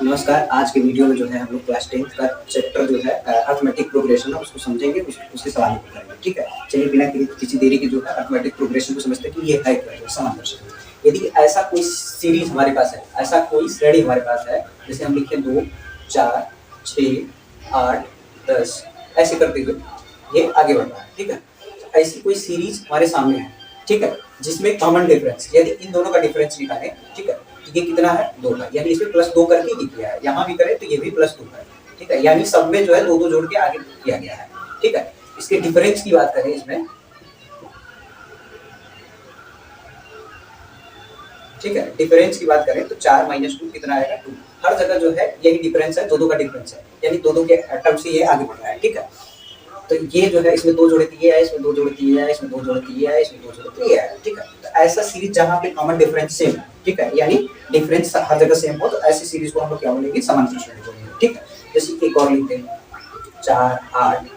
नमस्कार। आज के वीडियो में जो है हम लोग क्लास 10th का चैप्टर जो है अरिथमेटिक प्रोग्रेशन है उसको समझेंगे, उसके सवाल हल करेंगे। ठीक है, चलिए बिना किसी देरी के जो है अरिथमेटिक प्रोग्रेशन को समझते हैं कि ये है क्या है समांतर श्रेणी। यदि ऐसा कोई सीरीज हमारे पास है, ऐसा कोई श्रेणी हमारे पास है, जैसे हम लिखे 2, 4, 6, 8, 10 ऐसे करते हुए ये आगे बढ़ रहा है। ठीक है, ऐसी कोई सीरीज हमारे सामने है, ठीक है, जिसमें कॉमन डिफरेंस यदि इन दोनों का डिफरेंस निकालें, ठीक है, तो ये कितना है 2 का, यानी इसमें +2 करके ही किया है। यहाँ भी करें तो ये भी +2 का है। ठीक है, यानी सब में जो है 2-2 जोड़ के आगे किया गया है। ठीक है, इसके डिफरेंस की बात करें इसमें, ठीक है, डिफरेंस की बात करें तो 4 - 2 कितना आएगा 2। हर जगह जो है यही डिफरेंस है, 2-2 का डिफरेंस है, यानी 2-2 के टर्म से ये आगे बढ़ रहा है। ठीक है, तो ये जो है इसमें 2 जोड़े दिए है, इसमें 2 जोड़े दिए है, इसमें 2 जोड़े दिए है, इसमें 2 जोड़े दिए है। ठीक है, तो ऐसा सीरीज जहाँ पे कॉमन डिफरेंस सेम है, ठीक है, यानी डिफरेंस हर जगह सेम हो, तो ऐसी सीरीज को हम लोग क्या बोलेंगे, समांतर श्रेणी बोलेंगे। ठीक है, जैसे एक और लिखते हैं 4, 8,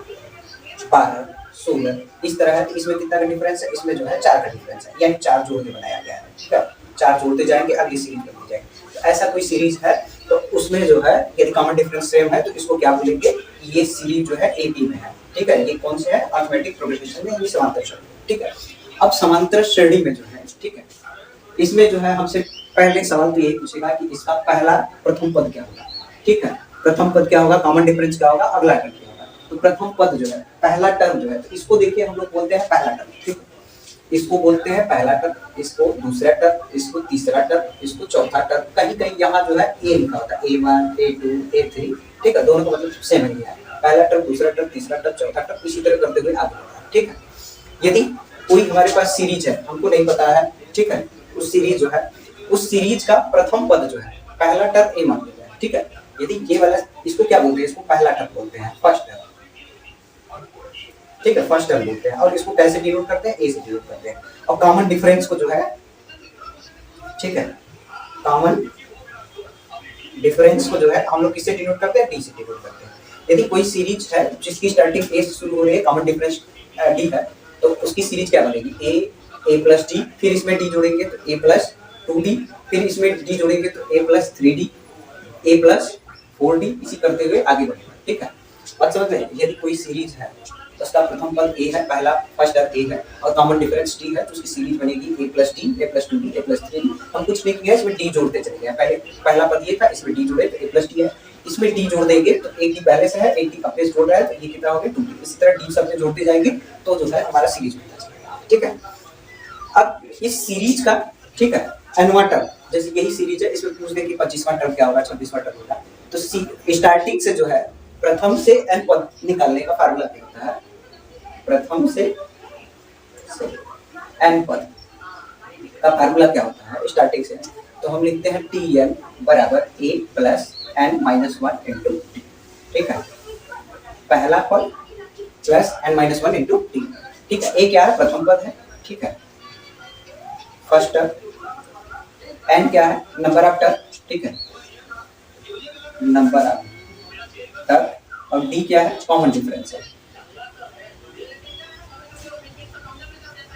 12, 16 इस तरह है। तो इसमें कितना का डिफरेंस है, इसमें जो है 4 का डिफरेंस है, यानी 4 जोड़ के बनाया गया है। ठीक है, 4 जोड़ते जाएंगे, अगली सीरीज बनती जाएगी। तो ऐसा कोई सीरीज है तो उसमें जो है यदि कॉमन डिफरेंस सेम है तो इसको क्या बोलेंगे, ये सीरीज जो है एपी में है। ठीक है, ये कौन से है, अरिथमेटिक प्रोग्रेशन में, ये समांतर श्रेणी। ठीक है, अब समांतर श्रेणी में जो है, ठीक है, इसमें जो है हमसे पहले सवाल तो यही पूछेगा कि इसका पहला प्रथम पद क्या होगा। ठीक है, प्रथम पद क्या होगा, कॉमन डिफरेंस क्या होगा, अगला टर्म क्या होगा। तो प्रथम पद जो है, पहला टर्म जो है, तो इसको देखिए हम लोग बोलते हैं पहला टर्म। ठीक है, इसको बोलते हैं पहला टर्म, इसको दूसरा टर्म, इसको तीसरा टर्म, इसको चौथा टर्म। कहीं कहीं यहाँ जो है ए लिखा होता है, A1, A2, A3। ठीक है, दोनों का मतलब सेम ही है, पहला टर्म, दूसरा टर्म, तीसरा टर्म, चौथा टर्म, इसी तरह करते हुए आगे बढ़ना है। ठीक है, यदि कोई हमारे पास सीरीज है, हमको नहीं पता है, ठीक है, उस सीरीज जो है, उस सीरीज का प्रथम पद जो है, पहला टर्म ए मान लेते हैं। ठीक है, यदि ये वाला, इसको क्या बोलते हैं, इसको पहला टर्म बोलते हैं, फर्स्ट टर्म। ठीक है, फर्स्ट टर्म बोलते हैं, और इसको कैसे डिनोट करते हैं, ए से डिनोट करते हैं। और कॉमन डिफरेंस को जो है, ठीक है, कॉमन डिफरेंस को जो है हम लोग किससे डिनोट करते हैं, डी से डिनोट करते हैं। यदि कोई सीरीज है जिसकी स्टार्टिंग ए से शुरू हो रही है, कॉमन डिफरेंस डी है, तो उसकी सीरीज क्या बनेगी, ए प्लस डी, फिर इसमें डी जोड़ेंगे तो ए प्लस 2d, फिर इसमें डी जोड़ेंगे तो A plus 3d, A plus 4d, इसी करते हुए आगे बढ़ेगा। ठीक है, बात समझ में। यदि कोई सीरीज है तो उसका प्रथम पद ए है, पहला फर्स्ट टर्म ए है, और कॉमन डिफरेंस डी है, तो उसकी सीरीज बनेगी ए प्लस डी, ए प्लस 2d, ए प्लस 3d। हम कुछ नहीं किया, इसमें डी जोड़ते चले गए। पहले पहला पद ये था, इसमें डी जोड़े तो ए प्लस डी है, इसमें डी जोड़ देंगे तो एक डी पहले से है, एक डी अपने से जोड़ रहा है, तो ये कितना हो गया 2d। इसी तरह डी सब में जोड़ते जाएंगे तो जो है हमारा सीरीज बनता जाएगा। ठीक है, अब इस सीरीज का, ठीक है, nवां टर्म, जैसे यही सीरीज है, इसमें पूछ दे कि 25वां टर्म क्या होगा, 26वां टर्म होगा, तो स्टार्टिंग से जो है प्रथम से n पद निकालने का फार्मूला क्या होता है, प्रथम से n पद का फार्मूला क्या होता है स्टार्टिंग से, तो हम लिखते हैं Tn बराबर a plus n minus 1 into T. ठीक है, पहला पद plus n minus 1 into T. ठीक है, a क्या है, प्रथम पद है। ठीक है, फर्स्ट टर्म, n क्या है, नंबर ऑफ टर्म। ठीक है, नंबर ऑफ टर्म, और d क्या है, कॉमन डिफरेंस है।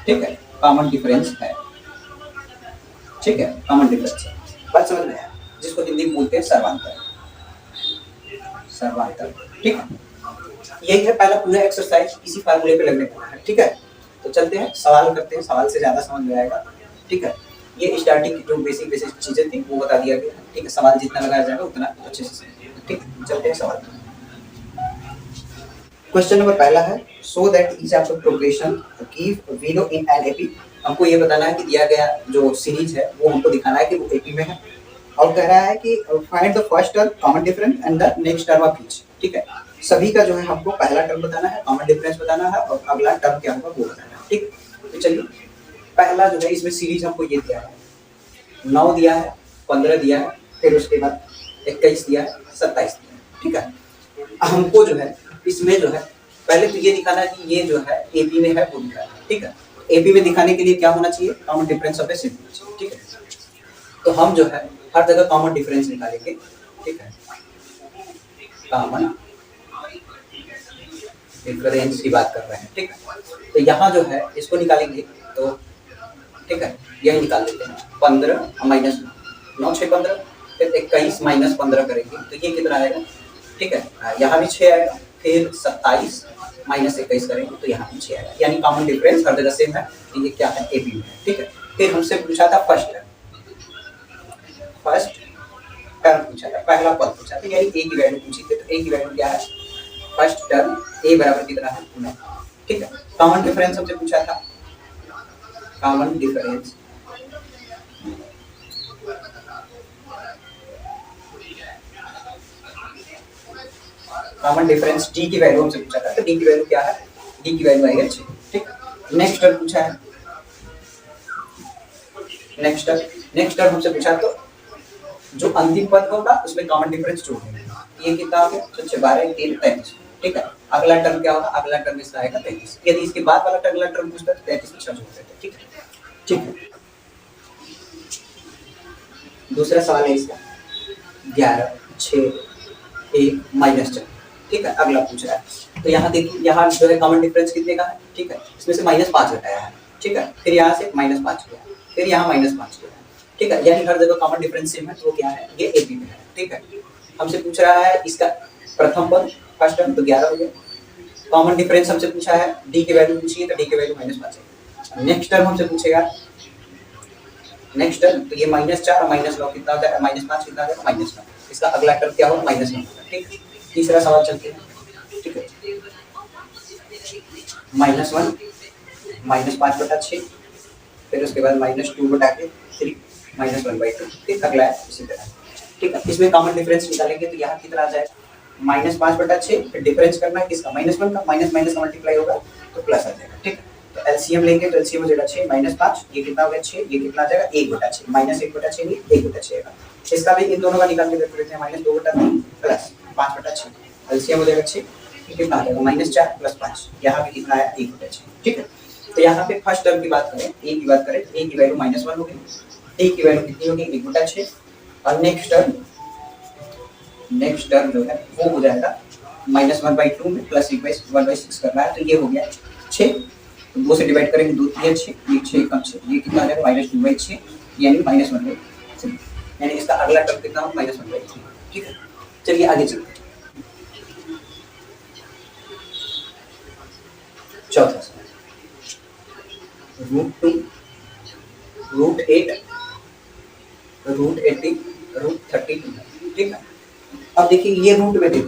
ठीक है, कॉमन डिफरेंस है। ठीक है, कॉमन डिफरेंस है, बात समझ में आया, जिसको हिंदी में बोलते हैं सर्वांतर, सर्वांतर। ठीक है, यही है पहला पूरा एक्सरसाइज, इसी फार्मूले पे लगने वाला है। ठीक है, तो चलते हैं सवाल करते हैं, सवाल से ज्यादा समझ में आएगा। ठीक है, ये स्टार्टिंग की जो बेसिक बेसिक चीजें थी वो बता दिया गया। ठीक है, सवाल जितना लगाया जाएगा उतना अच्छे से समझिएगा। ठीक, चलते हैं सवाल। क्वेश्चन नंबर पहला है, so that each of the progression give we no in an AP. हमको ये बताना है कि दिया गया जो सीरीज है वो हमको दिखाना है कि वो एपी में है, और कह रहा है कि find the first term common difference and the next term of each. ठीक है, सभी का जो है हमको पहला टर्म बताना है, कॉमन डिफरेंस बताना है, और अगला टर्म क्या होगा वो बताना है। ठीक, तो चलिए पहला जो है इसमें सीरीज हमको ये दिया है, 9 दिया है, 15 दिया है, फिर उसके बाद 21 दिया है, 27 दिया है। ठीक है, हमको जो है इसमें जो है पहले तो ये दिखाना है कि ये जो है एपी में है वो दिखाना है। ठीक है, एपी में दिखाने के लिए क्या होना चाहिए, common difference of A set होना चाहिए। ठीक है, तो हम जो है हर जगह कॉमन डिफरेंस निकालेंगे। ठीक है, कॉमन डिफरेंस की बात कर रहे हैं। ठीक है, तो यहाँ जो है इसको निकालेंगे तो, ठीक है, यही निकाल लेते हैं, 15 माइनस 9 6 15, फिर 21 माइनस 15 करेंगे तो ये कितना आएगा, ठीक है। यहाँ भी 6 आएगा, फिर 27 माइनस 21 करेंगे तो यहाँ भी 6 आएगा, यानी कॉमन डिफरेंस हर जगह सेम है, तो ये क्या है, ए बी में है, ठीक है। फिर हमसे पूछा था फर्स्ट टर्म पूछा था, पहला पद पूछा था, यानी ए की वैल्यू पूछी थी, तो ए की वैल्यू क्या है, फर्स्ट टर्म ए बराबर कितना है 9, ठीक है। कॉमन डिफरेंस हमसे पूछा था, कॉमन डिफरेंस डी की वैल्यू हमसे पूछा था, तो डी की वैल्यू क्या है, डी की वैल्यू आएगा 6, ठीक। नेक्स्ट टर्म पूछा है, नेक्स्ट टर्म हमसे पूछा तो जो अंतिम पद होगा उसमें कॉमन डिफरेंस जोड़ेंगे, ये कितना हो गया, तो 12 3 33, ठीक है। अगला टर्म क्या होगा, अगला टर्म इसका आएगा 33, यदि इसके बाद वाला अगला टर्म पूछता है तो 33 में 6 जोड़ देते हैं, ठीक है, ठीक है। दूसरा सवाल है इसका 11 6 1 माइनस 4, ठीक है। अगला पूछ रहा है, तो यहाँ देखिए, यहाँ जो है कॉमन डिफरेंस कितने का है, ठीक है, इसमें से -5 घटाया है, ठीक है, फिर यहाँ से -5 गया, फिर यहाँ -5 गया, ठीक है, यानी हर जगह कॉमन डिफरेंस सेम है, तो क्या है, ये ए बी में है, ठीक है। हमसे पूछ रहा है इसका प्रथम पद फर्स्ट टर्म, तो 11 हो गया। कॉमन डिफरेंस हमसे पूछा है, डी की वैल्यू पूछी है, तो डी की वैल्यू -5 है। नेक्स्ट टर्म हमसे पूछेगा, नेक्स्ट टर्म तो ये -4 और -9 कितना हो जाएगा, -5 कितना हो जाएगा, -9, इसका अगला टर्म क्या होगा, -9 होगा, ठीक है। तीसरा सवाल चलते हैं, ठीक है, -1 -5/6, फिर उसके बाद -2 बटा के 3 -1/2, फिर अगला है इसी तरह, ठीक है। इसमें कॉमन डिफरेंस निकालेंगे तो यहाँ कितना आ जाएगा, -5/6, फिर डिफरेंस करना है किसका, -1 का, माइनस माइनस का मल्टीप्लाई होगा तो प्लस आ जाएगा, ठीक है। तो एलसीएम लेंगे तो एलसीएम हो जाएगा 6 -5, ये कितना हो गया 6, ये कितना आ जाएगा 1/6, -1/6 नहीं 1/6 आएगा। इसका भी इन दोनों का निकाल के देख लेते हैं, -2/3 प्लस 5/6, एलसीएम हो जाएगा 6, कितना आ जाएगा -4 + 5, यहाँ पे कितना आया 1/6, ठीक है। तो यहाँ पे फर्स्ट टर्म की बात करें, ए की बात करें, ए की वैल्यू -1 हो गई, डी की वैल्यू कितनी होगी 1/6, और नेक्स्ट टर्म जो है वो हो जाएगा -1/2 में प्लस 1/6 करना है, तो ये हो गया 6, तो 2 से डिवाइड करेंगे 2 3 6, ये 6 कम 6, ये कितना आ जाएगा -2/6, यानी -1/3, यानी इसका अगला टर्म कितना होगा -1/3, ठीक है। चलिए आगे चलते हैं, चौथा सवाल, √2 √8 √80 √32, ठीक है। अब देखिए ये रूट में दे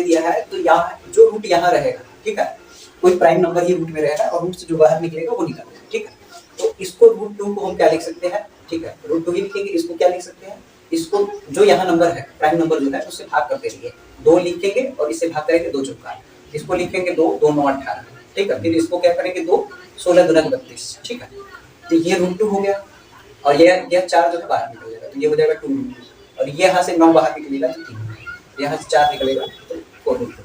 दिया है, तो यहाँ जो रूट यहाँ रहेगा, ठीक है, कोई प्राइम नंबर ही रूट में रहेगा और रूट से जो बाहर निकलेगा वो निकलेगा, ठीक है। तो इसको √2 को हम क्या लिख सकते हैं, ठीक है, √2 ही लिखेंगे, इसको क्या लिख सकते हैं, इसको जो यहाँ नंबर है प्राइम नंबर जो है उससे भाग करते रहिए, 2 लिखेंगे और इससे भाग करेंगे 2 चौका, इसको लिखेंगे 2 2 9 18, ठीक है, फिर इसको क्या करेंगे 2 16 दूना 32, ठीक है। तो ये √2 हो गया, और ये 4 जो है बाहर निकल जाएगा, तो ये हो जाएगा 2√2, और ये यहाँ से 9 बाहर निकलेगा तो 3, यहाँ से 4 निकलेगा तो 4√2,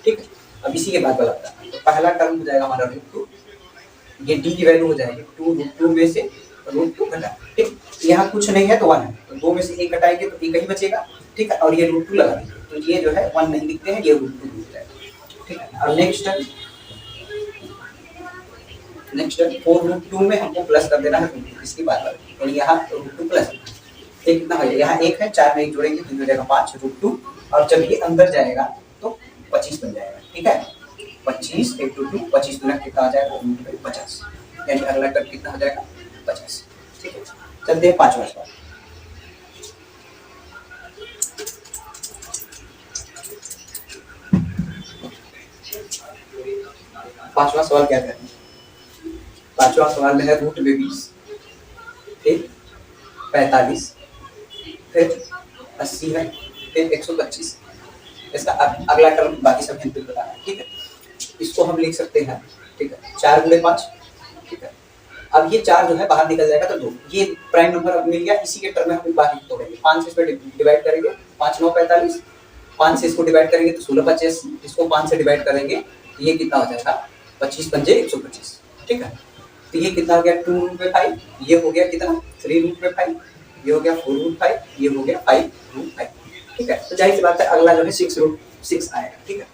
ठीक है। अब इसी के बाद वाला तो पहला टर्म हो जाएगा हमारा √2, ये डी की वैल्यू हो जाएगी 2√2 में से √2 घटा, ठीक, यहाँ कुछ नहीं है तो 1 है, तो 2 में से 1 घटाएंगे तो 1 ही बचेगा, ठीक है, और ये √2 लगा देंगे, तो ये जो है 1 नहीं लिखते हैं, ये √2 हो जाएगा, ठीक है। और नेक्स्ट टर्म 4√2 में हमको प्लस कर देना है इसकी बात पर, और यहाँ √2 प्लस एक कितना हो जाएगा, यहाँ 1 है, 4 में 1 जोड़ेंगे तो हो जाएगा 5 √2, और जब ये अंदर जाएगा तो 25 बन जाएगा, ठीक है, 25 × 2 25 दूना कितना आ जाएगा √50, यानी अगला टर्म कितना हो जाएगा 50, ठीक है। चलते हैं पांचवा सवाल, पांचवा सवाल क्या कहते हैं, पांचवा सवाल में है √20, फिर 45, फिर 80 है, फिर 125, इसका अगला टर्म बाकी सब हिंदी बताना है, ठीक है। इसको हम लिख सकते हैं, ठीक है, 4 × 5, ठीक है। अब ये 4 जो है बाहर निकल जाएगा तो 2, ये प्राइम नंबर अब मिल गया, इसी के टर्म में हम बाकी तोड़ेंगे, 5 से इसमें डिवाइड करेंगे, 5 9 45, 5 से इसको डिवाइड करेंगे तो 16 25, इसको 5 से डिवाइड करेंगे तो ये कितना हो जाएगा 25 पंजे 125, ठीक है। तो ये कितना हो गया 2√5, ये हो गया कितना 3√5, ये हो गया 4√5, ये हो गया 5√5, ठीक है। तो जाहिर सी बात है अगला जो है 6√6 आएगा, ठीक है।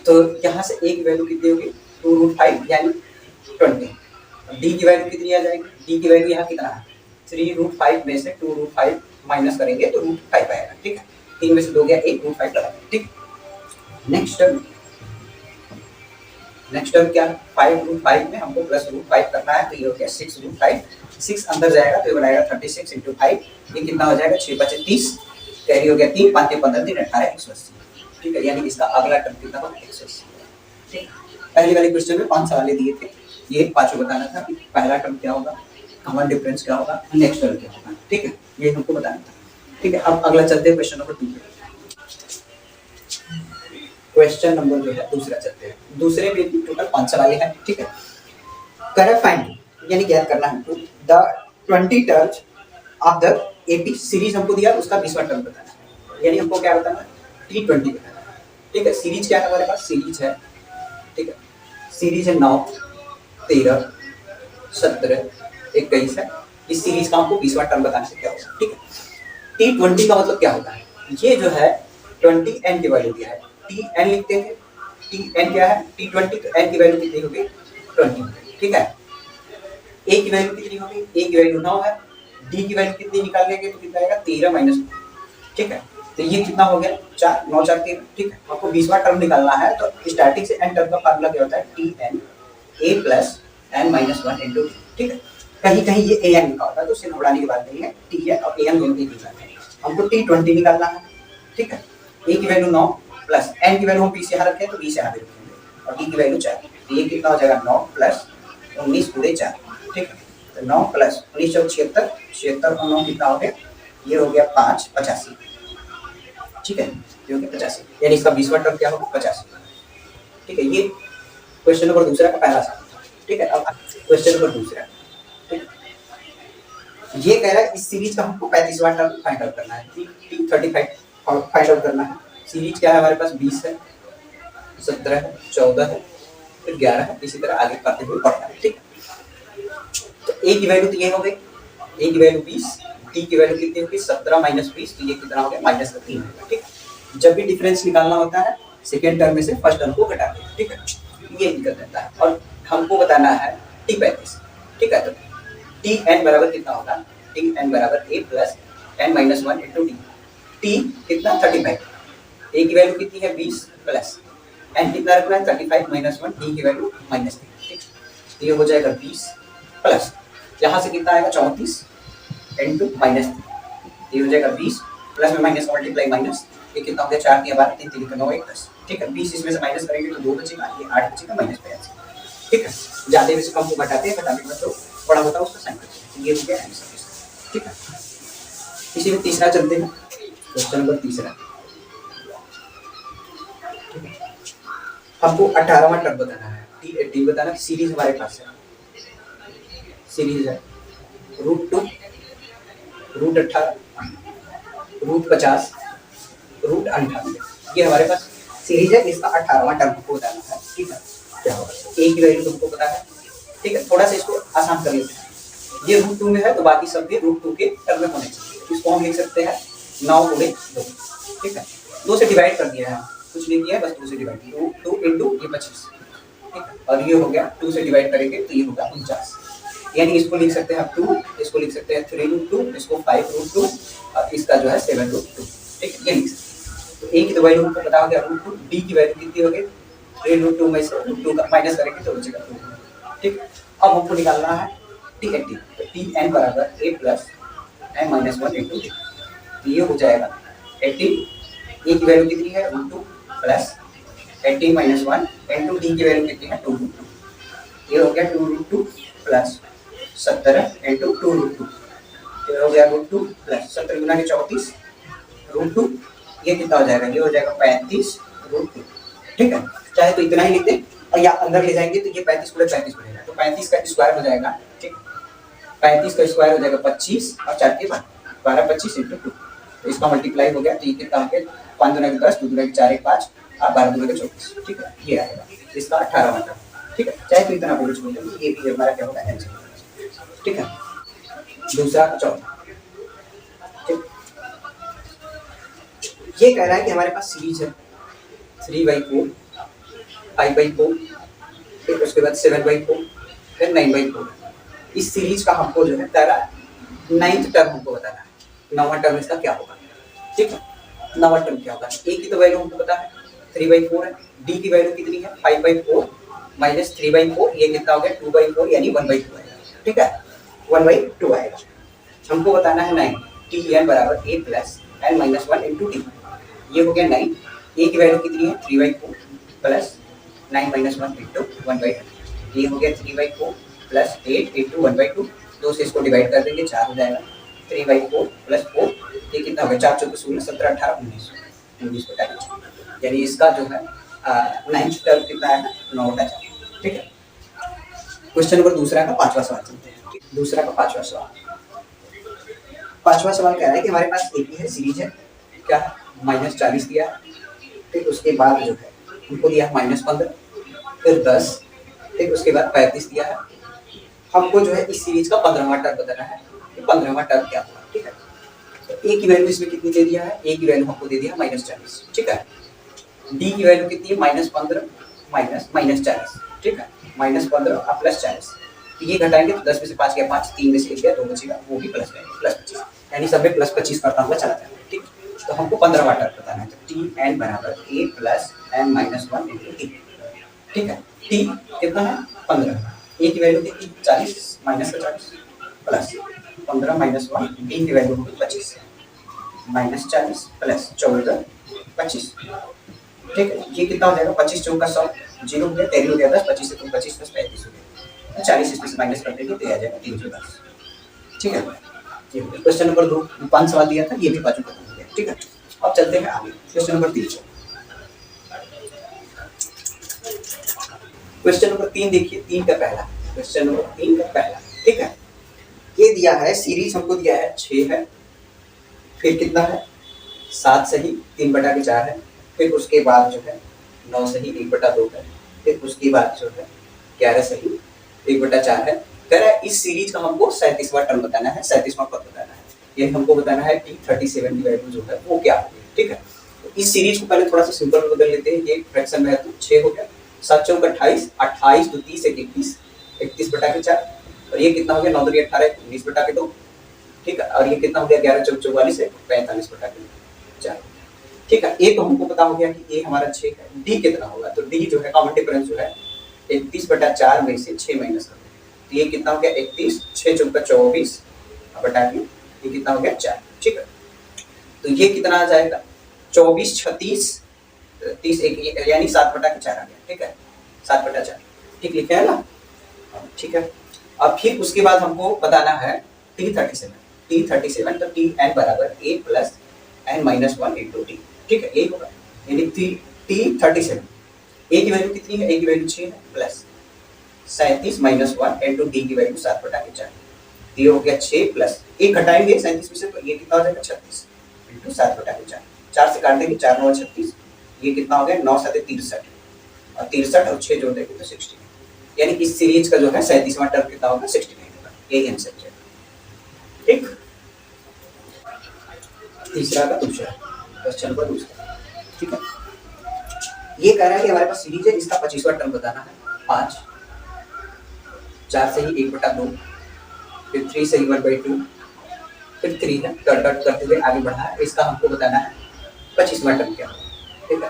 तो यहाँ से ए की वैल्यू कितनी होगी 2√5 यानी 20, डी की वैल्यू कितनी आ जाएगी, डी की वैल्यू यहाँ कितना है 3√5 में से 2√5 माइनस करेंगे तो √5 आएगा, ठीक है। 3 में से 2 गया 1, √5 लगाएंगे, ठीक। नेक्स्ट टर्म क्या है, 5 में हमको +√5 करना है, तो ये हो गया 6√5, 6 अंदर जाएगा तो ये बनाएगा 36 × 5, ये कितना हो जाएगा 6 × 5 = 30, कैरी हो गया 3, 5 × 15 = 18, 180, ठीक है। यानी इसका अगला टर्म कितना होगा 180, ठीक। पहले वाले क्वेश्चन में 5 सवाल दिए थे, ये पांचों बताना था कि पहला टर्म क्या होगा, कॉमन डिफरेंस क्या होगा, नेक्स्ट टर्म क्या होगा, ठीक है, ये हमको बताना था, ठीक है। अब अगला चलते हैं क्वेश्चन नंबर 2 पे। क्वेश्चन नंबर जो है दूसरा चलते हैं, दूसरे में भी टोटल 5 सवाल है, ठीक है। करेक्ट फाइंड यानी ज्ञात करना है the 20 terms of the AP series हमको दिया, उसका 20वां टर्म बताना है, यानी हमको क्या बताना है T20 बताना है, ठीक है। सीरीज क्या है हमारे पास, सीरीज है, ठीक है, सीरीज है 9, 13, 17, 21 है। इस सीरीज का हमको 20वां टर्म बताने से क्या होगा, ठीक है। T20 का मतलब क्या होता है, ये जो है 20 n की वैल्यू दिया है, Tn लिखते हैं, Tn क्या है T20, तो n की वैल्यू कितनी होगी 20, ठीक है। a की वैल्यू कितनी होगी, a की वैल्यू 9 है, d की वैल्यू कितनी निकाल लेंगे तो कितना आएगा 13 - 2, ठीक है। तो ये कितना हो गया 4, 9 4 13, ठीक है। आपको 20वां टर्म निकालना है तो स्टार्टिंग से n टर्म का फार्मूला क्या होता है Tn a + n - 1 × d, ठीक है। कहीं कहीं ये an लिखा होता है तो उसे घबराने की बात नहीं है, Tn और an दोनों एक ही बात है। हमको T20 निकालना है, ठीक है। a की वैल्यू 9 प्लस n की वैल्यू हम 20 यहाँ रखें तो 20 यहाँ भी रखेंगे, और d की वैल्यू 4, तो ये कितना हो जाएगा 9 + 19 × 4, ठीक है। तो 9 + 19 = 76, 76 और 9 कितना हो गया, ये हो गया 5 = 85, ठीक है, ये हो गया 85, यानी इसका 20वां टर्म क्या होगा 85, ठीक है। ये क्वेश्चन नंबर दूसरा का पहला सवाल था, ठीक है। अब क्वेश्चन नंबर दूसरा, ठीक है। ये कह रहा है इस सीरीज का हमको 35वां टर्म फाइंड आउट करना है, T35 फाइंड आउट करना है। सीरीज क्या है हमारे पास 20 है, 17 है, 14 है, फिर 11 है, इसी तरह आगे बढ़ते हुए बढ़ता है, ठीक है। तो a की वैल्यू तो ये हो गई, a की वैल्यू 20, t की वैल्यू कितनी होगी 17 - 20, तो ये कितना हो गया -3 होगा, ठीक है। जब भी डिफरेंस निकालना होता है सेकेंड टर्म में से फर्स्ट टर्म को घटा दें, ठीक है, ये निकल जाता है। और हमको बताना है T35, ठीक है। तो Tn बराबर कितना होगा, Tn बराबर a + n - 1 × d, t कितना 35, a की वैल्यू कितनी है 20 प्लस n कितना रखना है 35 - 1, d की वैल्यू -3, ठीक। तो ये हो जाएगा 20 प्लस यहाँ से कितना आएगा 34 × -3, ये हो जाएगा 20 प्लस में माइनस मल्टीप्लाई माइनस, ये कितना हो गया 4 × 12 3 × 9 1 10, ठीक है। 20 इसमें से माइनस करेंगे तो 2 बचेगा, ये 8 बचेगा -85, ठीक है। ज्यादा में से कम को घटाते हैं, घटाने के बाद जो बड़ा होता है उसका साइन करते हैं, ये हो गया आंसर, ठीक है। इसी में तीसरा चलते हैं, क्वेश्चन नंबर तीसरा, हमको 18वां टर्म बताना है, T18 बताना। सीरीज हमारे पास है, सीरीज है √2, √18, √50, √98, ये हमारे पास सीरीज है। इसका 18वां टर्म को बताना है, ठीक है। क्या होगा a की वैल्यू तुमको पता है, ठीक है। थोड़ा सा इसको आसान कर लेते हैं, ये √2 में है तो बाकी सब भी √2 के टर्म में होने चाहिए। इसको हम लिख सकते हैं 9 × 2, ठीक है। 2 से डिवाइड कर दिया है, कुछ नहीं किया, बस 2 से डिवाइड, 2 × ये 25, ठीक है। और ये हो गया 2 से डिवाइड करेंगे तो ये होगा 49, यानी इसको लिख सकते हैं आप 2, इसको लिख सकते हैं 3√2, इसको 5√2 और इसका जो है 7√2, ठीक है, ये लिख सकते हैं। तो a की तो वैल्यू हमको पता हो गया √2, d की वैल्यू कितनी हो गई 3√2 में से √2 का माइनस करेंगे तो बचेगा 2, ठीक। अब हमको निकालना है T18, तो Tn बराबर a + n - 1 × d, तो ये हो जाएगा 18, a की वैल्यू कितनी है √2 प्लस 18 - 1 × d की वैल्यू कितनी है 2√2, ये हो गया 2√2 प्लस 17 × 2√2, ये हो गया √2 प्लस 17 गुना के 34 √2, ये कितना हो जाएगा, ये हो जाएगा 35 √2, ठीक है। चाहे तो इतना ही लिख दें और या अंदर ले जाएंगे तो ये 35 × 35 बनेगा, तो 35 का स्क्वायर हो जाएगा, ठीक। 35 का स्क्वायर हो जाएगा 25 और 4 के 12, 25 × 2, तो इसका मल्टीप्लाई हो गया, तो ये कितना हो गया 5 दूना के 10, 2 दूना के 4 1 5 और 12 दूना के 24, ठीक है, ये आएगा इसका 18वां टर्म, ठीक है। चाहे तो इतना बोल दीजिए, ये भी हमारा क्या होगा आंसर, ठीक है। दूसरा चौथा, ठीक। ये कह रहा है कि हमारे पास सीरीज है 3/4, 5/4, फिर उसके बाद 7/4, फिर 9/4। इस सीरीज का हमको जो है 9th टर्म हमको बताना है, नवा टर्म इसका क्या होगा, ठीक है। नवा टर्म क्या होगा, ए की तो वैल्यू हमको पता है 3/4 है, डी की वैल्यू कितनी है 5/4 माइनस 3/4, ये कितना हो गया 2/4 यानी 1/2 आएगा, ठीक है 1/2 आएगा। हमको बताना है 9 टी एन बराबर A plus N minus 1 into T, ये हो गया 9, ए की वैल्यू कितनी है 3/4 प्लस 9 माइनस 1 इंटू 1/2, ये हो गया 3/4 प्लस 8 इंटू 1/2, 2 से इसको डिवाइड कर देंगे 4 हो जाएगा, 3/4 प्लस 4, ये कितना हो गया 4 चौके 16 17 18 19 19 बटा 4, यानी इसका जो है 9th टर्म कितना है 9 बटा 4, ठीक है। क्वेश्चन नंबर दूसरा का पांचवा सवाल चलते हैं, दूसरा का पांचवा सवाल। पांचवा सवाल कह रहा है कि हमारे पास एक ही है सीरीज है, क्या -40 दिया है, फिर उसके बाद जो है हमको दिया -15, फिर 10, फिर उसके बाद 35 दिया है, हमको जो है इस सीरीज का 15वां टर्म बताना है, 15वां टर्म क्या होगा, ठीक है। तो ए की वैल्यू इसमें कितनी दे दिया है, ए की वैल्यू हमको दे दिया -40, ठीक है। डी की वैल्यू कितनी है -15 माइनस -40, ठीक है, -15 और प्लस 40, तो ये घटाएंगे तो 10 में से 5 गया 5, 3 में से 1 गया 2 बचेगा, वो भी प्लस में प्लस 25, यानी सब में प्लस 25 करता हुआ चला जाएगा, ठीक। तो हमको 15वां टर्म बताना है, तो टी एन बराबर A plus N minus 1 into T, ठीक है। टी कितना है 15, ए की वैल्यू कितनी 40 माइनस 40 प्लस 15 माइनस 1, डी की वैल्यू होगी 25 माइनस 40 प्लस 14 25, ठीक है। ये कितना हो जाएगा 25 चौका 100, 0 हो गया 13 हो गया 10, 25 से तुम 25 प्लस 35 हो गया, 40 इसमें से माइनस कर देंगे तो ये आ जाएगा 310, ठीक है। ये क्वेश्चन नंबर 2 5 सवाल दिया था, ये भी बाजू खत्म हो गया, ठीक है। अब चलते हैं आगे क्वेश्चन नंबर 3। क्वेश्चन नंबर 3 देखिए, 3 का पहला क्वेश्चन नंबर 3 का पहला, ठीक है। ये दिया है सीरीज हमको दिया है 6 है, फिर कितना है 7 सही 3/4 है, फिर उसके बाद जो है 9 सही 1/2 है, फिर उसके बाद जो है 11 सही 1/4 है। कह रहा है इस सीरीज का हमको 37वां टर्म बताना है, 37वां पद बताना है, ये हमको बताना है कि 37 की वैल्यू जो है वो क्या होगी, ठीक है। तो इस सीरीज को पहले थोड़ा सा सिंपल में बदल लेते हैं, ये फ्रैक्शन में है तो 6 हो गया, 7 चौक 28, 28 तो 30 31, 31/4, और ये कितना हो गया 9 3 18 19/2, ठीक है। और ये कितना हो गया 11 चौक 44 है 45/4, ठीक है। ए तो हमको पता हो गया कि ए हमारा 6 है, डी कितना होगा, तो डी जो है कॉमन डिफरेंस जो है 31/4 में से 6 माइनस कर देंगे, तो ये कितना हो गया 31, 6 चौका 24 बटा के ये कितना हो गया 4, ठीक है। तो ये कितना आ जाएगा 24 36 30 यानी 7/4 आ गया, ठीक है 7/4, ठीक लिखे है ना, ठीक है। अब फिर उसके बाद हमको बताना है T37, T37 तो टी एन बराबर A plus N minus 1 into T, ठीक है, यही होगा, यानी T37 ए की वैल्यू कितनी है, ए की वैल्यू 6 है प्लस 37 माइनस 1 इंटू डी की वैल्यू 7/4, ये हो गया 6 प्लस 1 घटाएंगे 37 में से तो ये कितना हो जाएगा 36 इंटू 7/4, 4 से काट देंगे 4 9 36, ये कितना हो गया 9 7 63, और 63 और 6 जोड़ देंगे तो 69, यानी इस सीरीज का जो है 37वां टर्म कितना होगा 69 होगा, यही आंसर है, ठीक। तीसरा का दूसरा क्वेश्चन नंबर दूसरा, ठीक है। ये कह रहा है कि हमारे पास सीरीज है, इसका 25वां टर्म बताना है, 5 4 से ही 1/2, फिर 3 से ही 1/2, फिर 3 है डॉट डॉट करते हुए आगे बढ़ा है, इसका हमको बताना है 25वां टर्म क्या होगा, ठीक है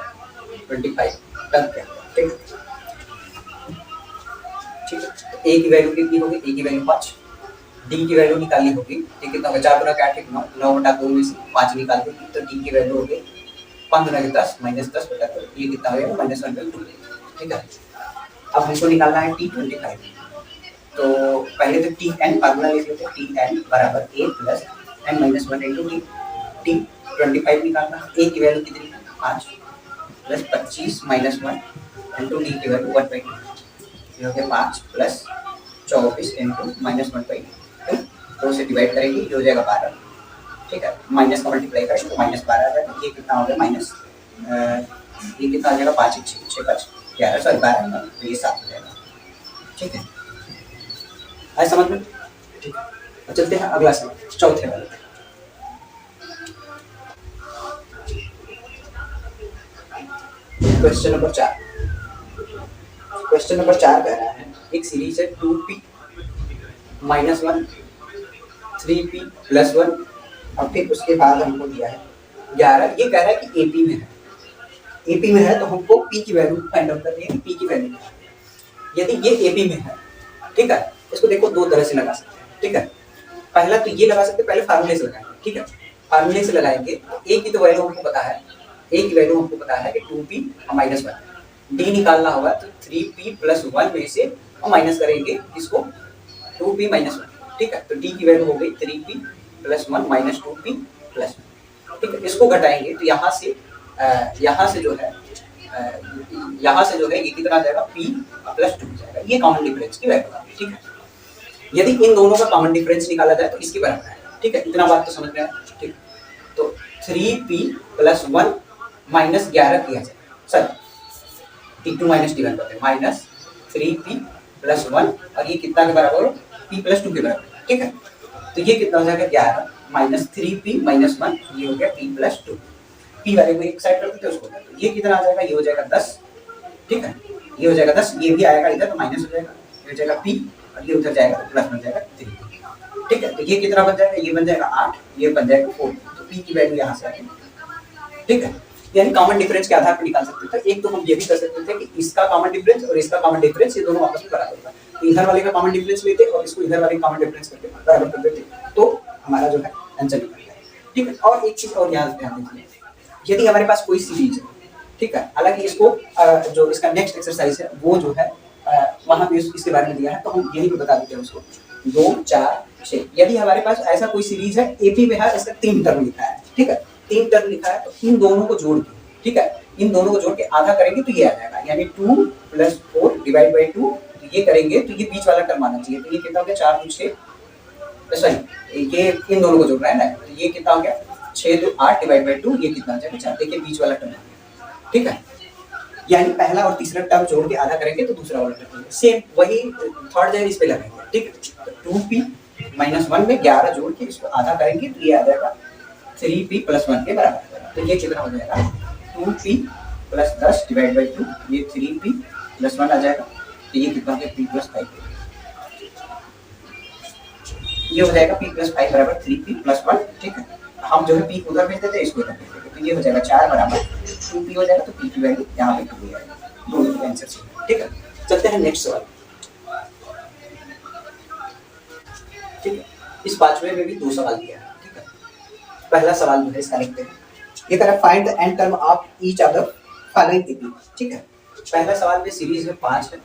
25 टर्म क्या होगा, ठीक है। ठीक है, तो ए की वैल्यू कितनी होगी, ए की वैल्यू 5, डी की वैल्यू निकालनी होगी, ठीक कितना होगा 4 गुना 8 9, 9/2 में से 5 निकाल देंगे तो डी की वैल्यू होगी 5 गुना 10 माइनस 10/2, ये कितना हो जाएगा -1/2, ठीक है। अब हमको निकालना है T25, तो पहले तो टी एन फार्मूला लिख लेते हैं, टी एन बराबर A plus N minus 1 into T, T25 निकालना है, ए की वैल्यू कितनी है 5 प्लस 25 माइनस 1 इंटू डी की वैल्यू 1/2, ये हो गया 5 प्लस 24 इंटू माइनस 1/2, 2 से डिवाइड करेंगे ये हो जाएगा 12, ठीक है, माइनस का मल्टीप्लाई करेंगे तो -12 आ जाएगा, ये कितना हो गया माइनस ये कितना आ जाएगा 5 6 5 11 सॉरी 12, तो ये 7 हो जाएगा, ठीक है, आए समझ में, ठीक है। अब चलते हैं अगला सवाल, चौथे वाले। क्वेश्चन नंबर 4, क्वेश्चन नंबर 4 कह रहा है एक सीरीज है 2p - 1 3p + 1 अब फिर उसके बाद हमको दिया है 11, ये कह रहा है कि एपी में है, एपी में है तो हमको पी की वैल्यू फाइंड आउट करनी है, पी की वैल्यू क्या है। यदि ये एपी में है, ठीक है, इसको देखो दो तरह से लगा सकते हैं, ठीक है। पहला तो ये लगा सकते हैं, पहले फार्मूले से लगाएंगे, ठीक है, फार्मूले से लगाएंगे तो ए की तो वैल्यू हमको पता है, ए की वैल्यू हमको पता है कि 2p माइनस 1, डी निकालना होगा तो 3p प्लस 1 में से हम माइनस करेंगे इसको 2p माइनस 1, ठीक है। तो डी की वैल्यू हो गई 3p plus 1 minus 2p plus 1, ठीक है। इसको घटाएंगे तो यहाँ से जो है ये कितना आ जाएगा p प्लस 2 जाएगा, ये कॉमन डिफरेंस की वैल्यू है, ठीक है। यदि इन दोनों का कॉमन डिफरेंस निकाला जाए तो इसकी बराबर है, ठीक है, इतना बात तो समझ में आया, ठीक। तो 3p प्लस 1 माइनस 11 किया जाए, सर t2 माइनस t1 करते हैं, माइनस 3p प्लस 1 और ये कितना के बराबर, p प्लस 2 के बराबर, ठीक है। तो ये कितना हो जाएगा 11 माइनस 3p माइनस 1, ये हो गया p प्लस 2, p वाले को एक साइड कर देते हैं उसको, तो ये कितना आ जाएगा, ये हो जाएगा 10, ठीक है, ये हो जाएगा 10, ये भी आएगा इधर तो माइनस हो जाएगा, ये हो जाएगा p और ये उधर जाएगा तो प्लस बन जाएगा 3, ठीक है। तो ये कितना बन जाएगा, ये बन जाएगा 8, ये बन जाएगा 4, तो p की वैल्यू यहाँ से आएगी, ठीक है। यानी कॉमन डिफरेंस के आधार पर निकाल सकते थे। एक तो हम ये भी कर सकते थे कि इसका कॉमन डिफरेंस और इसका कॉमन डिफरेंस ये दोनों आपस में बराबर होगा, तो इधर वाले का कॉमन डिफरेंस लेते और इसको इधर वाले का कॉमन डिफरेंस करके बराबर कर देते, तो हमारा जो है आंसर निकल गया, ठीक है। और एक चीज और ध्यान दीजिए, यदि हमारे पास कोई सीरीज है, ठीक है, हालांकि इसको जो इसका नेक्स्ट एक्सरसाइज है वो जो है वहां पे इसके बारे में दिया है, तो हम यही पे बता देते हैं उसको 2 4 6। यदि हमारे पास ऐसा कोई सीरीज है एपी में है, इसका 3 टर्म लिखा है, ठीक है, 3 टर्म लिखा है, तो इन दोनों को जोड़ के, ठीक है, इन दोनों को जोड़ के आधा करेंगे तो ये आ जाएगा, यानी 2 प्लस 4 डिवाइड बाई 2, तो ये करेंगे तो ये बीच वाला टर्म आना चाहिए, तो ये कितना हो गया 4 2 6, सॉरी ये इन दोनों को जोड़ रहा है ना, तो ये कितना हो गया 6 2 8 डिवाइड बाई 2, ये कितना आ जाएगा 4, देखिए बीच वाला टर्म आ गया, ठीक है। यानी पहला और तीसरा टर्म जोड़ के आधा करेंगे तो दूसरा वाला टर्म सेम वही थर्ड जगह इस पे लगाएंगे, ठीक है। 2p माइनस 1 में 11 जोड़ के इसको आधा करेंगे तो ये आ जाएगा 3p प्लस 1 के बराबर, तो ये कितना हो जाएगा 2p प्लस 10 डिवाइड बाई 2, ये 3p प्लस 1 आ जाएगा, तो ये कितना हो गया p प्लस 5, ये हो जाएगा p प्लस 5 बराबर 3p प्लस 1, ठीक है। हम जो है p उधर भेज देते हैं, इसको इधर भेज देते हैं, तो ये हो जाएगा 4 बराबर 2p हो जाएगा, तो p की वैल्यू यहाँ पे 2 हो जाएगा, दोनों के आंसर से, ठीक है। चलते हैं नेक्स्ट सवाल, ठीक है। इस पांचवे में भी 2 सवाल दिया है, ठीक है। पहला सवाल जो है इसका लिखते हैं, ये कह रहा है find the N term of each of the following AP, ठीक है। पहला सवाल में सीरीज में 5 है,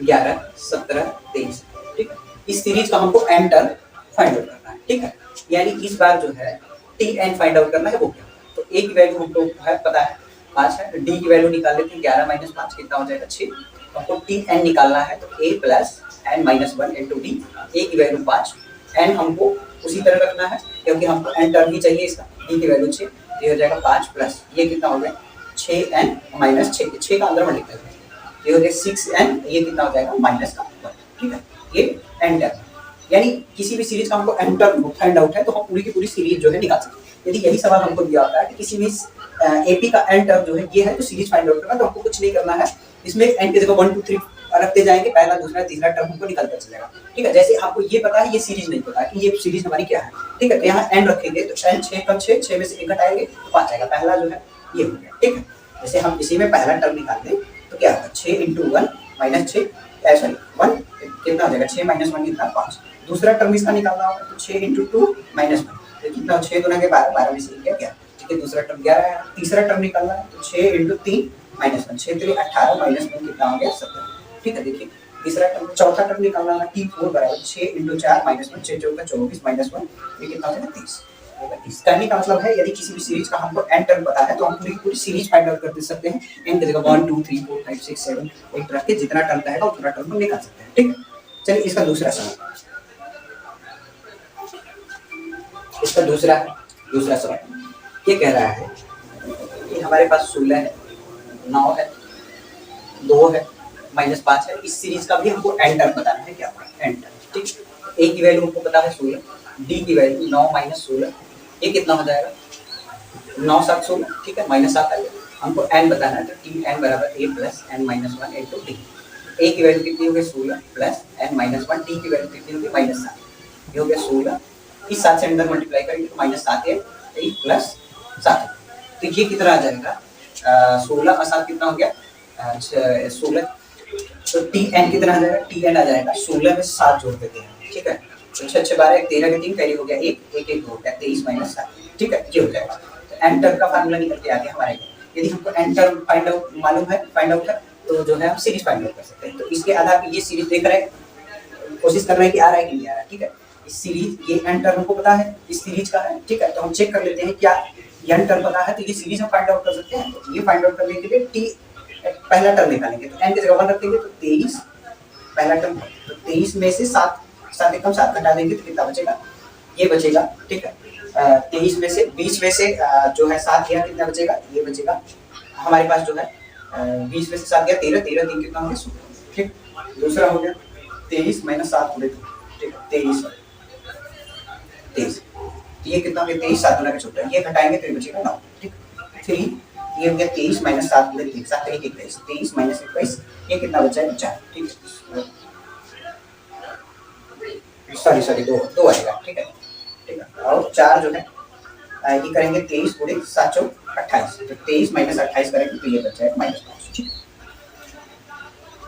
11 17 23, ठीक है। इस सीरीज का हमको एन टर्म फाइंड आउट करना है, ठीक है। यानी इस बार जो है टी एन फाइंड आउट करना है, वो क्या, तो ए की वैल्यू हमको है पता है 5 है, डी की वैल्यू निकाल लेते हैं, 11 माइनस 5 कितना हो जाएगा 6, हमको टी एन निकालना है, तो A plus N minus 1 into D, A की वैल्यू 5, एन हमको उसी तरह रखना है क्योंकि हमको एन टर्म ही चाहिए इसका, डी की वैल्यू 6, ये हो जाएगा 5 प्लस ये कितना हो गया 6n माइनस 6 का अंदर मल्टीप्लाई करेंगे, ये हो गया 6n, ये कितना हो जाएगा माइनस का 1, ठीक है। ये एन टर्म, यानी किसी भी सीरीज का हमको एन टर्म फाइंड आउट है तो हम पूरी की पूरी सीरीज जो है निकाल सकते हैं। यदि यही सवाल हमको दिया होता है कि किसी भी एपी का एन टर्म जो है ये है तो सीरीज फाइंड आउट करना, तो हमको कुछ नहीं करना है, इसमें एन की जगह 1 2 3 रखते जाएंगे, पहला दूसरा तीसरा टर्म हमको निकलता चलेगा, ठीक है। जैसे आपको ये पता है ये सीरीज नहीं पता कि ये सीरीज हमारी क्या है, ठीक है। तो यहाँ एन रखेंगे तो एन 6 कम 6 में से 1 घटाएंगे तो 5 आएगा, पहला जो है ये हो गया, ठीक है। जैसे हम इसी में पहला टर्म निकाल दें तो क्या होगा 6 × 1 माइनस 6 सॉरी 1 कितना हो जाएगा 6 माइनस 1 कितना 5, दूसरा टर्म इसका निकालना होगा तो 6 × 2 माइनस 1, तो कितना 6 गुना के 12 12 में से क्या क्या, ठीक है। दूसरा टर्म 11 है, तीसरा टर्म निकालना है तो 6 × 3 माइनस 1, 6 3 18 माइनस 1 कितना हो गया 17, ठीक है। देखिए तीसरा टर्म चौथा टर्म निकालना है t4 बराबर 6 × 4 माइनस 1 6 चौका 24 माइनस 1, ये कितना हो जाएगा 30। कहने का मतलब है यदि किसी भी सीरीज का हमको एन टर्म पता है तो हम पूरी पूरी सीरीज फाइंड आउट कर दे सकते हैं, एन की जगह 1 2 3 4 5 6 7 8 रख के जितना टर्म रहेगा उतना टर्म हम निकाल सकते हैं, ठीक है। चलिए इसका दूसरा सवाल, इसका दूसरा सवाल ये कह रहा है कि हमारे पास 16 है 9 है 2 है माइनस 5 है, इस सीरीज का भी हमको एन टर्म बताना है, क्या एन टर्म, ठीक। ए की वैल्यू हमको पता है 16, डी की वैल्यू 9 माइनस 16, ये कितना हो जाएगा 9 7 16, ठीक है, माइनस 7 आएगा। हमको एन बताना है तो टी एन बराबर A plus N minus 1 into D, A की वैल्यू कितनी हो गई 16 प्लस एन माइनस 1, डी की वैल्यू कितनी होगी माइनस 7, ये हो गया 16 इस 7 से अंदर मल्टीप्लाई करेंगे तो -7 है प्लस 7। तो ये कितना आ जाएगा 16 और 7 कितना हो गया 16। तो टी एन कितना आ जाएगा टी एन आ जाएगा 16 में 7 जोड़ देते हैं। ठीक है तो 6 6 12 13 के 3 कैरी हो गया 1 1 1 हो गया 23 - 7। ठीक है ये हो जाएगा। तो एन टर्म का फार्मूला निकल के आ गया हमारे। यदि हमको एन टर्म फाइंड आउट मालूम है फाइंड आउट है तो जो है हम सीरीज फाइंड आउट कर सकते हैं। तो इसके आधार पर ये सीरीज देख रहे हैं कोशिश कर रहे हैं कि आ रहा है कि नहीं आ रहा है। ठीक है इस सीरीज ये एन टर्म हमको पता है इस सीरीज का है। ठीक है तो हम चेक कर लेते हैं क्या एन टर्म पता है तो ये सीरीज हम फाइंड आउट कर सकते हैं। तो ये फाइंड आउट करने के लिए टी पहला टर्म निकालेंगे तो एन की जगह 1 रखेंगे तो 23 पहला टर्म। तो 23 में से 7 7 एकम 7 घटा देंगे तो कितना बचेगा ये बचेगा। ठीक है 23 में से 20 में से जो है 7 गया कितना बचेगा ये बचेगा हमारे पास जो है 20 में से 7 गया 13 13 3 कितना हो गया 16। ठीक दूसरा हो गया 23 - 7 पूरे। ठीक 23 ये कितना हो गया 23 7 गुना का छोटा ये घटाएंगे तो ये बचेगा 9। ठीक 3 ये हो गया 23 - 7 पूरे 3 7 3 21 23 - 21 ये कितना बचा है 4। ठीक है सॉरी 2 आएगा। ठीक है और 4 जो है ये करेंगे 23 पूरे 7 चौक 28 तो 23 - 28 करेंगे तो ये बचा है -5। ठीक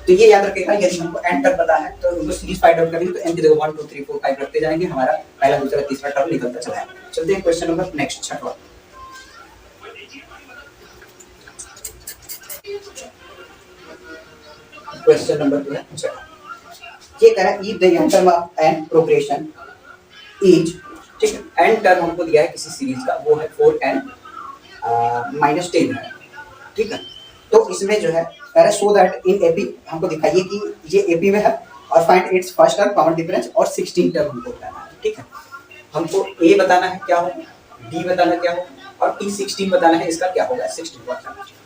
तो ये याद रखिएगा यदि हमको एन टर्म पता है तो उनको सीरीज फाइंड आउट करेंगे तो एन की जगह 1 2 3 4 5 रखते जाएंगे हमारा पहला दूसरा तीसरा टर्म निकलता चला जाएगा। चलते हैं क्वेश्चन नंबर नेक्स्ट छठवां। क्वेश्चन नंबर 2 है ये कह रहा है if the N term of an progression is. ठीक है एन टर्म हमको दिया है किसी सीरीज का वो है 4n - 10 है। ठीक है तो इसमें जो है कह रहा है सो दैट इन एपी हमको दिखाइए कि ये एपी में है और find its first term common difference और 16 टर्म हमको बताना है। ठीक है हमको ए बताना है क्या होगा डी बताना क्या होगा और t16 बताना है इसका क्या होगा 16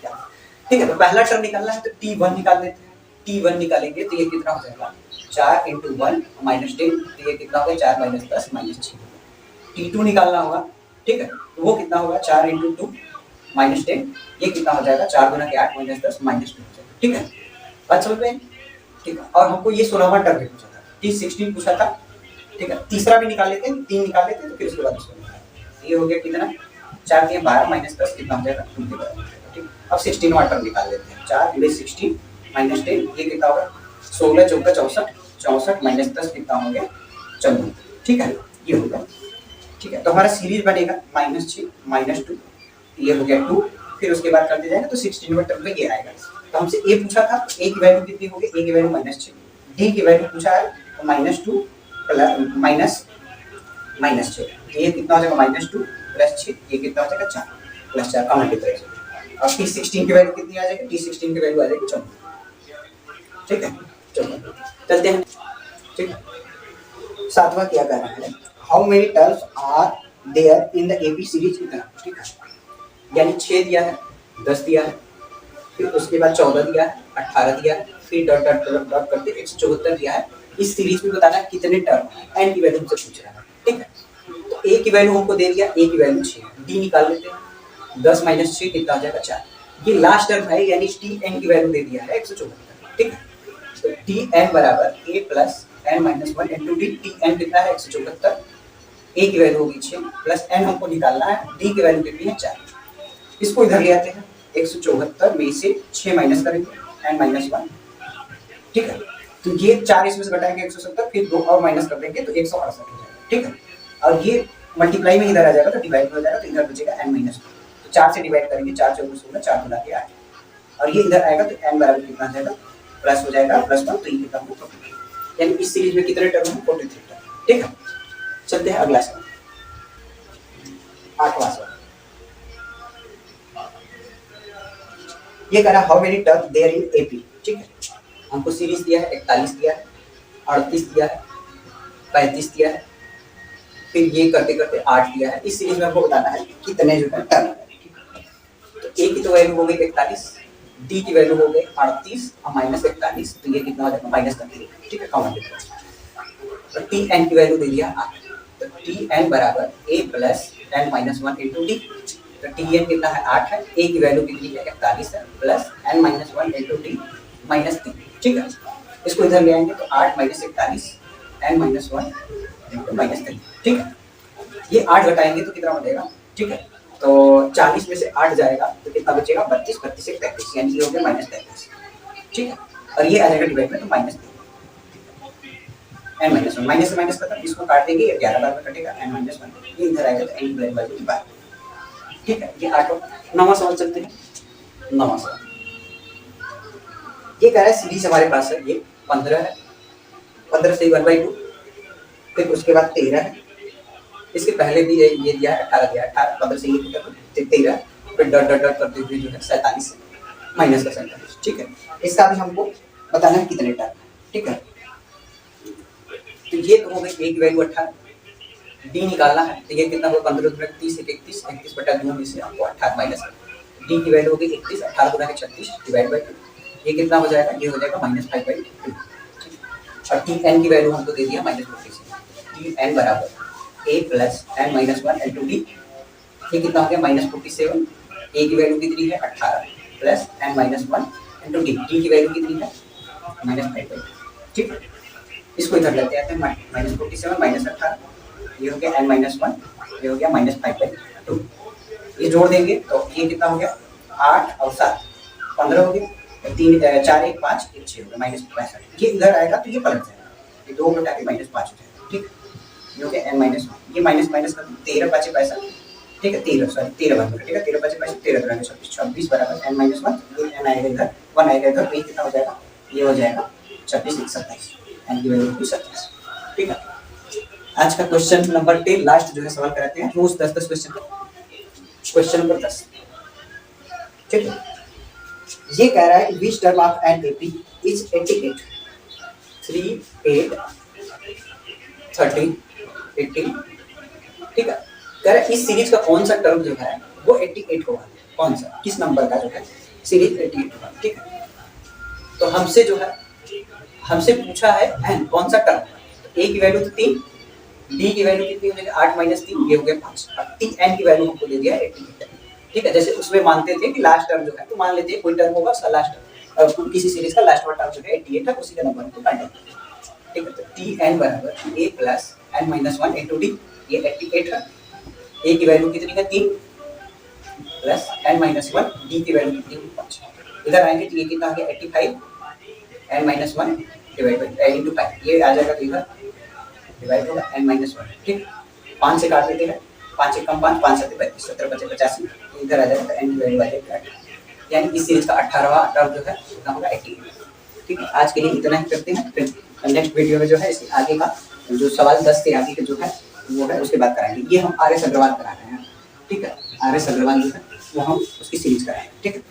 क्या। ठीक है तो पहला टर्म निकालना है तो t1 निकाल लेते हैं। t1 निकालेंगे तो ये कितना हो जाएगा 4 × 1 - 10 तो ये कितना होगा 4 - 10 - 6। t2 निकालना होगा। ठीक है तो वो कितना होगा 4 × 2 - 10 ये कितना हो जाएगा 4 गुना के 8 - 10 - 2 हो जाएगा। ठीक है बात समझ में। ठीक है और हमको ये 16वां टर्म भी पूछा था t16 पूछा था। ठीक है तीसरा भी निकाल लेते हैं 3 निकाल लेते हैं तो फिर उसके बाद उसको ये हो गया कितना 4 के 12 - 10 कितना हो जाएगा 2 के बराबर। ठीक अब 16वां टर्म निकाल लेते हैं 4 × 16 - 10 ये कितना होगा 16 × 4 = 64 - 10 कितना हो गया 14। ठीक है ये होगा। ठीक है तो हमारा सीरीज बनेगा -6 - 2 ये हो गया 2 फिर उसके बाद करते जाएंगे तो 16वें टर्म में ये आएगा। तो हमसे ए पूछा था तो ए की वैल्यू कितनी होगी ए की वैल्यू -6 डी की वैल्यू पूछा है तो -2 प्लस -6 ये कितना हो जाएगा -2 + 6 ये कितना हो जाएगा 4 + 4 कॉमन डिफरेंस और t16 की वैल्यू कितनी आ जाएगी t16 की वैल्यू आ जाएगी 14। ठीक है चलते हैं। ठीक है सातवां क्या कर रहा है how many terms are there in the AP series इतना। ठीक है यानी 6 दिया है 10 दिया है फिर उसके बाद 14 दिया है 18 दिया है फिर डॉट डॉट डॉट डॉट करके 174 दिया है। इस सीरीज में बताना है कितने टर्म एन की वैल्यू हमसे पूछ रहा है। ठीक है तो ए की वैल्यू हमको दे दिया ए की वैल्यू 6 डी निकाल लेते हैं 10 - 6 कितना हो जाएगा 4 ये लास्ट टर्म है यानी टी एन की वैल्यू दे दिया है 174। ठीक है तो टी एन बराबर a + n - 1 × d T N कितना है 174 ए की वैल्यू होगी 6 प्लस एन हमको निकालना है डी की वैल्यू कितनी है 4 इसको इधर ले आते हैं 174 में से 6 माइनस करेंगे n - 1। ठीक है तो ये 4 इसमें से घटाएंगे 170 फिर 2 और माइनस कर देंगे तो 168 हो जाएगा। ठीक है और ये मल्टीप्लाई में इधर आ जाएगा तो डिवाइड हो जाएगा तो इधर बचेगा n - 2 तो 4 से डिवाइड करेंगे 4 × 4 = 16 4 गुना के 8 और ये इधर आएगा तो n बराबर कितना आ जाएगा प्लस हो जाएगा +1 तो ये कितना होगा 43 यानी इस सीरीज में कितने टर्म हैं 43 टर्म। ठीक है चलते हैं अगला सवाल 8वां सवाल। ये कह रहा how many term there in AP. ठीक है हमको सीरीज दिया है 41 दिया है 38 दिया है 35 दिया है फिर ये करते करते 8 दिया है। इस सीरीज में हमको बताना है कितने जो है टर्म है। तो ए की तो वैल्यू हो गई 41 डी की वैल्यू हो गई 38 और -41 तो ये कितना हो जाएगा माइनस कर देंगे। ठीक है कॉमन डिफरेंस तो टी एन की वैल्यू दे दिया 8 तो टी एन बराबर a + n - 1 × d तो टी एन कितना है 8 है a की वैल्यू कितनी है 41 है प्लस n - 1 × d -3। ठीक है इसको इधर ले आएंगे तो 8 - 41 n - 1 × -3। ठीक है ये 8 घटाएंगे तो कितना बचेगा, ठीक है। तो 40 में से 8 जाएगा तो कितना बचेगा, 32, 32 से 33, यानी ये हो गया -33, ठीक है। और ये आ जाएगा डिवाइड में तो -3 n -1, माइनस से माइनस खत्म, इसको काट देंगे 11 बार में कटेगा n - 1, ये इधर आएगा तो n की वैल्यू 12, ठीक है। ये 8 नवा सवाल चलते हैं। नवा सवाल ये कह रहा है सीरीज हमारे पास है, ये 15 है, 15 से 1/2, फिर उसके बाद 13 है, इसके पहले भी ये दिया है 18 दिया है, 18 15 से ये कितना 13, फिर डॉट डॉट डॉट करते हुए जो है 47 माइनस का 47, ठीक है। इसका भी हमको बताना है कितने टर्म, ठीक है। तो ये तो हो गई a की वैल्यू 18, d निकालना है तो ये कितना होगा 15 गुना 30 31 31/2 में से हमको 18 माइनस d की वैल्यू होगी 31, 18 गुना 36 डिवाइड बाय 2, ये कितना हो जाएगा, ये हो जाएगा -5/2, और tn की वैल्यू हमको दे दिया -47, tn बराबर a plus n - 1 into d, ये कितना हो गया -47, a की वैल्यू कितनी है 18 plus n - 1 into d, d की वैल्यू कितनी है -5/2, ठीक है। इसको इधर लेते आते हैं, -47 -18, ये हो गया n - 1, ये हो गया -5/2, ये जोड़ देंगे तो ये कितना हो गया 8 और 7 15 हो गया, 3 4 1 5 1 6 हो गया -65, ये इधर आएगा तो ये पलट जाएगा, ये 2 घटा के -5 हो जाएगा, ठीक है। ये हो गया n - 1, ये माइनस माइनस कर 13 5 65, ठीक है 13 सॉरी 13 बार ठीक है 13 5 65 13 तरह 26 26 बराबर n - 1, ये n आएगा इधर 1 आएगा इधर, तो ये कितना हो जाएगा, ये हो जाएगा 26 1 27, n की वैल्यू 27, ठीक है। आज का क्वेश्चन नंबर 10 लास्ट जो है सवाल कराते हैं, रोज 10 क्वेश्चन, क्वेश्चन नंबर 10, ठीक है। ये कह रहा है which term of an AP is 88 3 8 30 18, ठीक है। कह रहा है इस सीरीज का कौन सा टर्म जो है वो 88 होगा, कौन सा किस नंबर का जो है सीरीज 88 होगा, ठीक है। तो हमसे जो है हमसे पूछा है एन कौन सा टर्म, तो a की वैल्यू तो 3, d की वैल्यू कितनी हो जाएगी 8 - 3, ये हो गया 5, और tn की वैल्यू हमको दे दिया 88, ठीक है। जैसे उसमें मानते थे कि लास्ट टर्म जो है, तो मान लेते हैं कोई टर्म होगा उसका लास्ट किसी सीरीज का लास्ट वाला टर्म जो है 88 है, उसी का नंबर हमको काटना है, ठीक है। तो tn बराबर a plus n - 1 into d, ये 88 है, a की वैल्यू कितनी है 3 प्लस n - 1, d की वैल्यू कितनी है 5, इधर आएंगे तो ये कितना आ गया 85 n - 1 डिवाइड बाय इनटू 5, ये आ जाएगा तो इधर डिवाइड होगा n - 1, ठीक। 5 से काट लेते हैं, 5 1 कम 5 5 7 35 17 5 85, इधर आ जाएगा तो n की वैल्यू आ जाएगी 8, यानी इस सीरीज का 18वां टर्म जो है कितना होगा 88, ठीक है। आज के लिए इतना ही करते हैं, फिर नेक्स्ट वीडियो में जो है इसके आगे का जो सवाल 10 के आगे का जो है वो है उसके बाद कराएंगे। ये हम आर एस अग्रवाल करा रहे हैं, ठीक है। आर एस अग्रवाल जो है वो हम उसकी सीरीज कराएंगे, ठीक है।